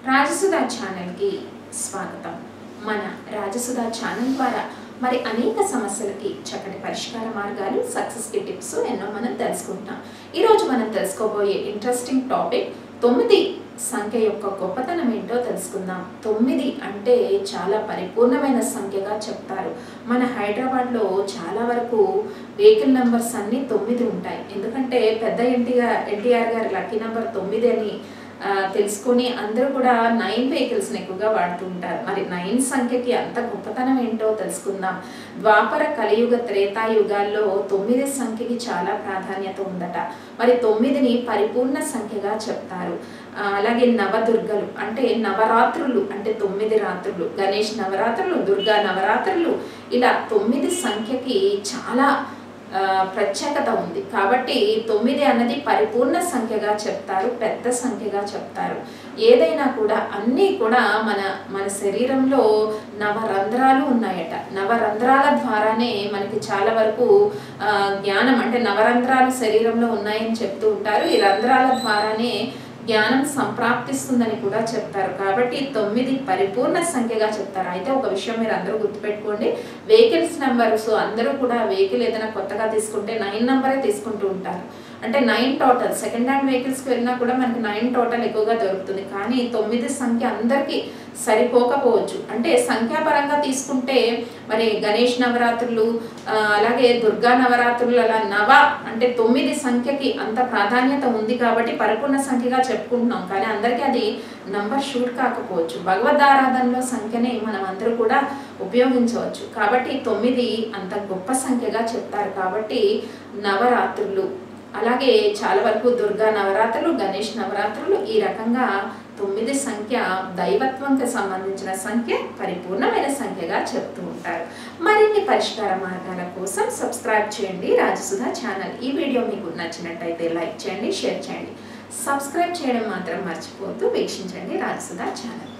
Rajasudha channel కి స్వాగతం। మన రాజసుధా ఛానల్ ద్వారా మరి అనేక సమస్యలకి చక్కటి పరిష్కార మార్గాలు, సక్సెస్ కి టిప్స్ ఎన్నో మనం తెలుసుకుంటాం। ఈ రోజు మనం తెలుసుకోబోయే ఇంట్రెస్టింగ్ టాపిక్ 9 సంఖ్య యొక్క గొప్పతనం ఏంటో తెలుసుకుందాం। 9 అంటే చాలా పరిపూర్ణమైన సంఖ్యగా చెప్తారు। మన హైదరాబాద్ లో చాలా వరకు వెహికల్ నంబర్స్ అన్ని 9 ఉంటాయి। ఎందుకంటే పెద్ద ఎన్టీఆర్ గారి లక్కీ నంబర్ 9 అని తెలుసుకొని అందరూ కూడా 9 వెహికల్స్ ని ఎక్కువగా వాడుతూ ఉంటారు। మరి 9 సంఖ్యకి అంత గొప్పతనం ఏంటో తెలుసుకుందాం। ద్వాపర, కలియుగ, త్రేతాయుగాల్లో 9 సంఖ్యకి చాలా ప్రాధాన్యత ఉందట। మరి 9ని పరిపూర్ణ సంఖ్యగా చెప్తారు। అలాగే నవదుర్గలు అంటే నవరాత్రులు అంటే 9 రాత్రులు, గణేష్ నవరాత్రులు, దుర్గా నవరాత్రులు, ఇలా 9 సంఖ్యకి చాలా ప్రత్యేకత ఉంది। కాబట్టి 9 అన్నది పరిపూర్ణ సంఖ్యగా చెప్తారు, పెద్ద సంఖ్యగా చెప్తారు। ఏదైనా కూడా అన్నీ కూడా మన శరీరంలో నవరంధ్రాలు ఉన్నాయట। నవరంధ్రాల ద్వారానే మనకి చాలా వరకు జ్ఞానం అంటే నవరంధ్రాలు శరీరంలో ఉన్నాయని చెప్తూ ఉంటారు। ఈ రంధ్రాల ద్వారానే జ్ఞానం సంప్రాప్తిస్తుందని కూడా చెప్తారు। కాబట్టి 9 పరిపూర్ణ సంఖ్యగా చెప్తారు। అయితే ఒక విషయం మీరు అందరూ గుర్తుపెట్టుకోండి, వెహికల్స్ నెంబర్స్ అందరూ కూడా వెహికల్ ఏదైనా కొత్తగా తీసుకుంటే 9 నెంబరే తీసుకుంటూ ఉంటారు। అంటే 9 టోటల్, సెకండ్ హ్యాండ్ వెహికల్స్కి వెళ్ళినా కూడా మనకి 9 టోటల్ ఎక్కువగా దొరుకుతుంది। కానీ 9 సంఖ్య అందరికీ సరిపోకపోవచ్చు। అంటే సంఖ్యాపరంగా తీసుకుంటే మరి గణేష్ నవరాత్రులు, అలాగే దుర్గా నవరాత్రులు, అలా అంటే 9 సంఖ్యకి అంత ప్రాధాన్యత ఉంది కాబట్టి పరిపూర్ణ సంఖ్యగా చెప్పుకుంటున్నాం। కానీ అందరికీ అది నంబర్ షూట్ కాకపోవచ్చు। భగవద్ధారాధనలో సంఖ్యని మనం అందరూ కూడా ఉపయోగించవచ్చు। కాబట్టి 9 అంత గొప్ప సంఖ్యగా చెప్తారు। కాబట్టి నవరాత్రులు, అలాగే చాలా వరకు దుర్గా నవరాత్రులు, గణేష్ నవరాత్రులు, ఈ రకంగా 9 సంఖ్య దైవత్వంకి సంబంధించిన సంఖ్య, పరిపూర్ణమైన సంఖ్యగా చెప్తూ ఉంటారు। మరిన్ని పరిష్కార మార్గాల కోసం సబ్స్క్రైబ్ చేయండి రాజసుధా ఛానల్। ఈ వీడియో మీకు నచ్చినట్టయితే లైక్ చేయండి, షేర్ చేయండి, సబ్స్క్రైబ్ చేయడం మాత్రం మర్చిపోవద్దు। వీక్షించండి రాజసుధా ఛానల్।